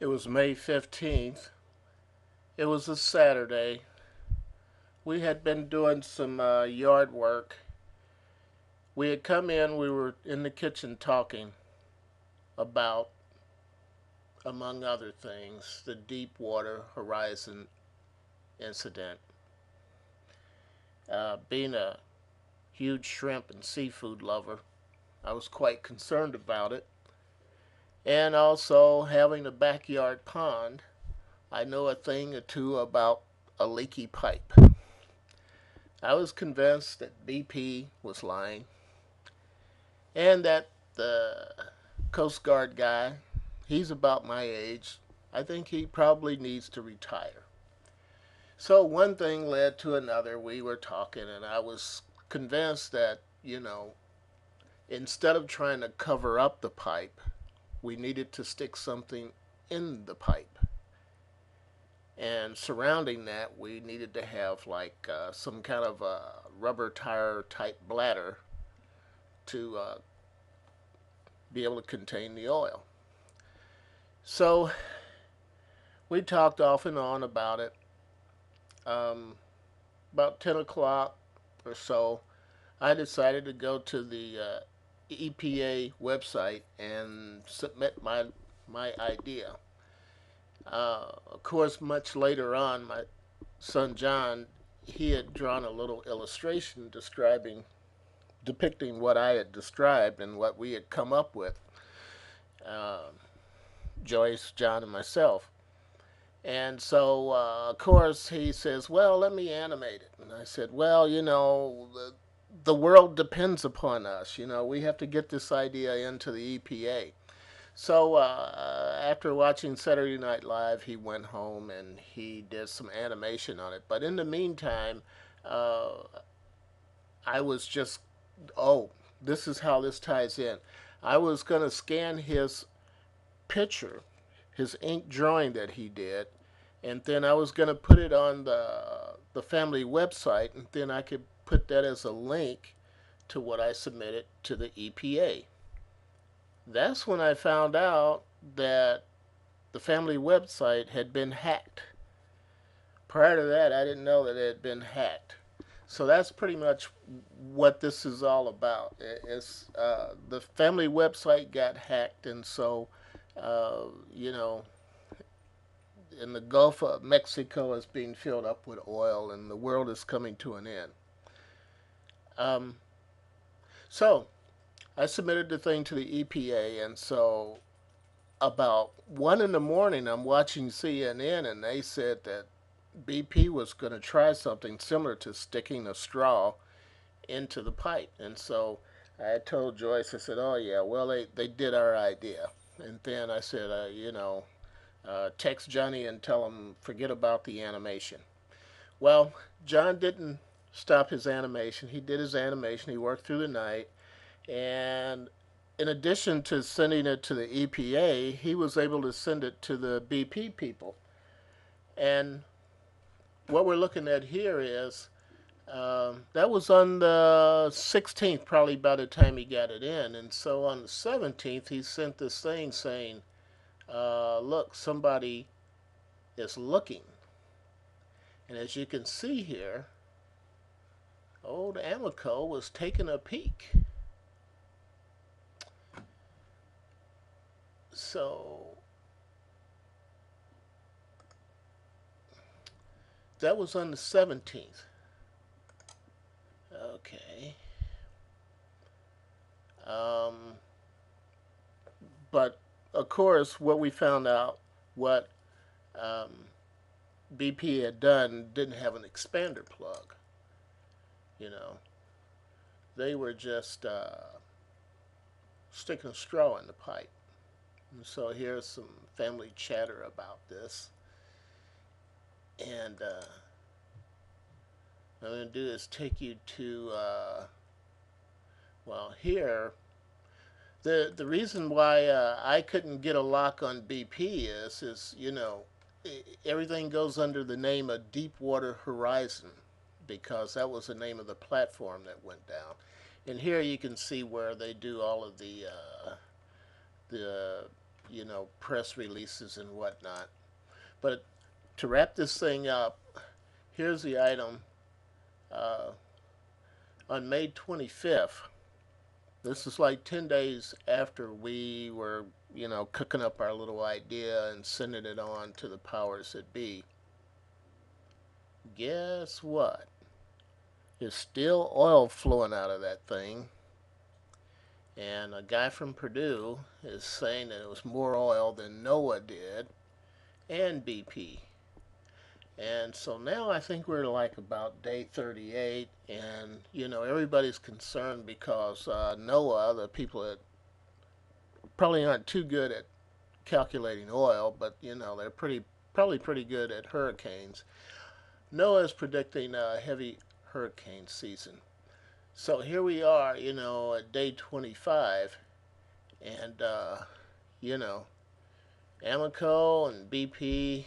It was May 15th. It was a Saturday. We had been doing some yard work. We had come in, we were in the kitchen talking about, among other things, the Deepwater Horizon incident. Being a huge shrimp and seafood lover, I was quite concerned about it. And also, having a backyard pond, I know a thing or two about a leaky pipe. I was convinced that BP was lying and that the Coast Guard guy, he's about my age. I think he probably needs to retire. So one thing led to another. We were talking, and I was convinced that, instead of trying to cover up the pipe, we needed to stick something in the pipe. And surrounding that, we needed to have like some kind of a rubber tire type bladder to be able to contain the oil. So we talked off and on about it. Um, about 10 o'clock or so, I decided to go to the EPA website and submit my idea. Of course, much later on, my son John, he had drawn a little illustration depicting what I had described and what we had come up with, uh, Joyce, John, and myself. And so, of course, he says, "Well, let me animate it." And I said, "Well, the world depends upon us. We have to get this idea into the EPA." So, after watching Saturday Night Live, he went home and he did some animation on it. But in the meantime, uh, I was just, oh, this is how this ties in. I was going to scan his picture, his ink drawing that he did, and then I was going to put it on the family website, and then I could put that as a link to what I submitted to the EPA. That's when I found out that the family website had been hacked. Prior to that, I didn't know that it had been hacked. So that's pretty much what this is all about. The family website got hacked, and so uh, you know, and the Gulf of Mexico is being filled up with oil, and the world is coming to an end. Um, so I submitted the thing to the EPA, and so about 1 in the morning, I'm watching CNN, and they said that BP was going to try something similar to sticking a straw into the pipe. And so I told Joyce, I said, "Oh yeah, well they did our idea." And then I said, text Johnny and tell him forget about the animation. Well, John didn't stop his animation. He did his animation. He worked through the night, and in addition to sending it to the EPA, he was able to send it to the BP people. And what we're looking at here is that was on the 16th, probably by the time he got it in. And so on the 17th, he sent this thing saying, look, somebody is looking. And as you can see here, old Amico was taking a peek. So that was on the 17th. Okay. Um, but of course, what we found out, what um, BP had done, didn't have an expander plug. You know, they were just sticking a straw in the pipe. And so here's some family chatter about this. And what I'm going to do is take you to, well, here. The reason why I couldn't get a lock on BP is everything goes under the name of Deepwater Horizon because that was the name of the platform that went down. And here you can see where they do all of the press releases and whatnot. But to wrap this thing up, here's the item. Uh, on May 25th, this is like 10 days after we were, cooking up our little idea and sending it on to the powers that be. Guess what? There's still oil flowing out of that thing. And a guy from Purdue is saying that it was more oil than NOAA did and BP. And so now I think we're like about day 38, and everybody's concerned because NOAA, the people that probably aren't too good at calculating oil, but they're probably pretty good at hurricanes. NOAA is predicting a heavy hurricane season. So here we are, at day 25, and Amoco and BP,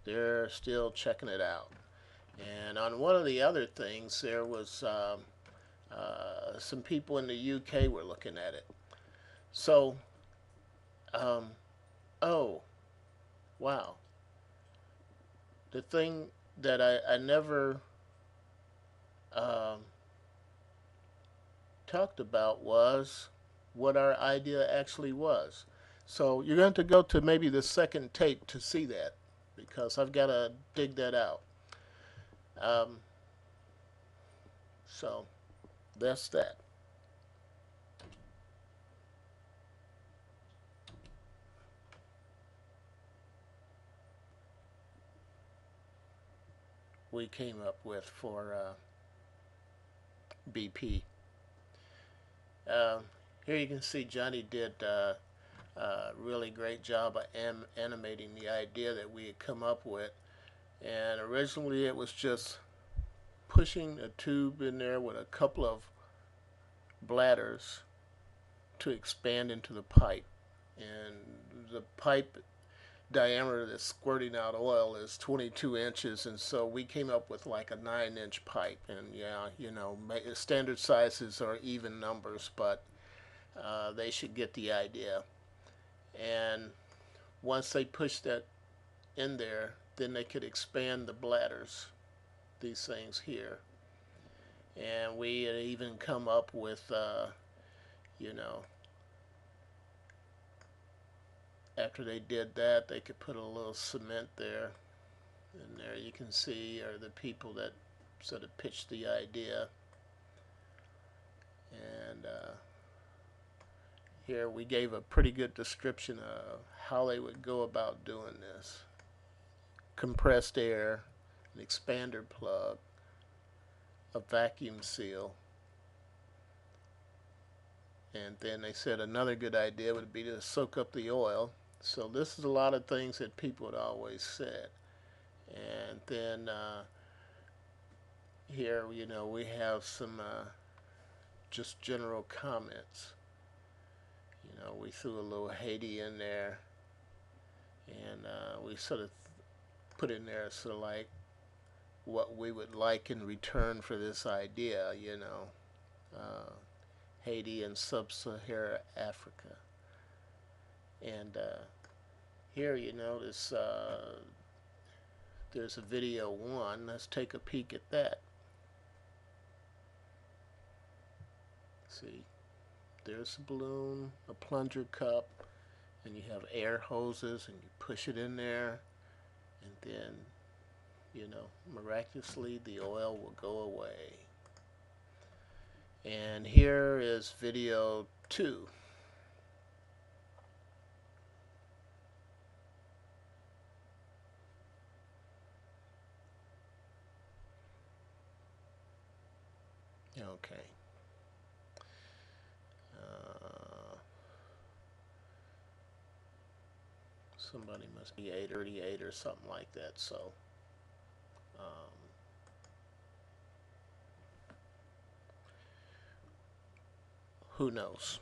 they're still checking it out. And on one of the other things, there was some people in the UK were looking at it. So, um, oh, wow. The thing that I never um, talked about was what our idea actually was. So you're going to go to maybe the second tape to see that because I've got to dig that out. Um, so that's that. We came up with for BP. Here you can see Johnny did a really great job of animating the idea that we had come up with. And originally it was just pushing a tube in there with a couple of bladders to expand into the pipe. And the pipe diameter that's squirting out oil is 22 inches, and so we came up with like a 9-inch pipe. And yeah, standard sizes are even numbers, but they should get the idea. And once they push that in there, then they could expand the bladders, these things here. And we had even come up with, after they did that, they could put a little cement there. And there you can see are the people that sort of pitched the idea. And here we gave a pretty good description of how they would go about doing this. Compressed air, an expander plug, a vacuum seal, and then they said another good idea would be to soak up the oil. So this is a lot of things that people had always said. And then here, we have some just general comments. We threw a little Haiti in there, and we sort of put in there sort of like what we would like in return for this idea, Haiti and sub-Saharan Africa. And here you notice there's a video one. Let's take a peek at that. See, there's a balloon, a plunger cup, and you have air hoses, and you push it in there, and then miraculously the oil will go away. And here is video 2. Okay. Somebody must be 838 or something like that, so who knows?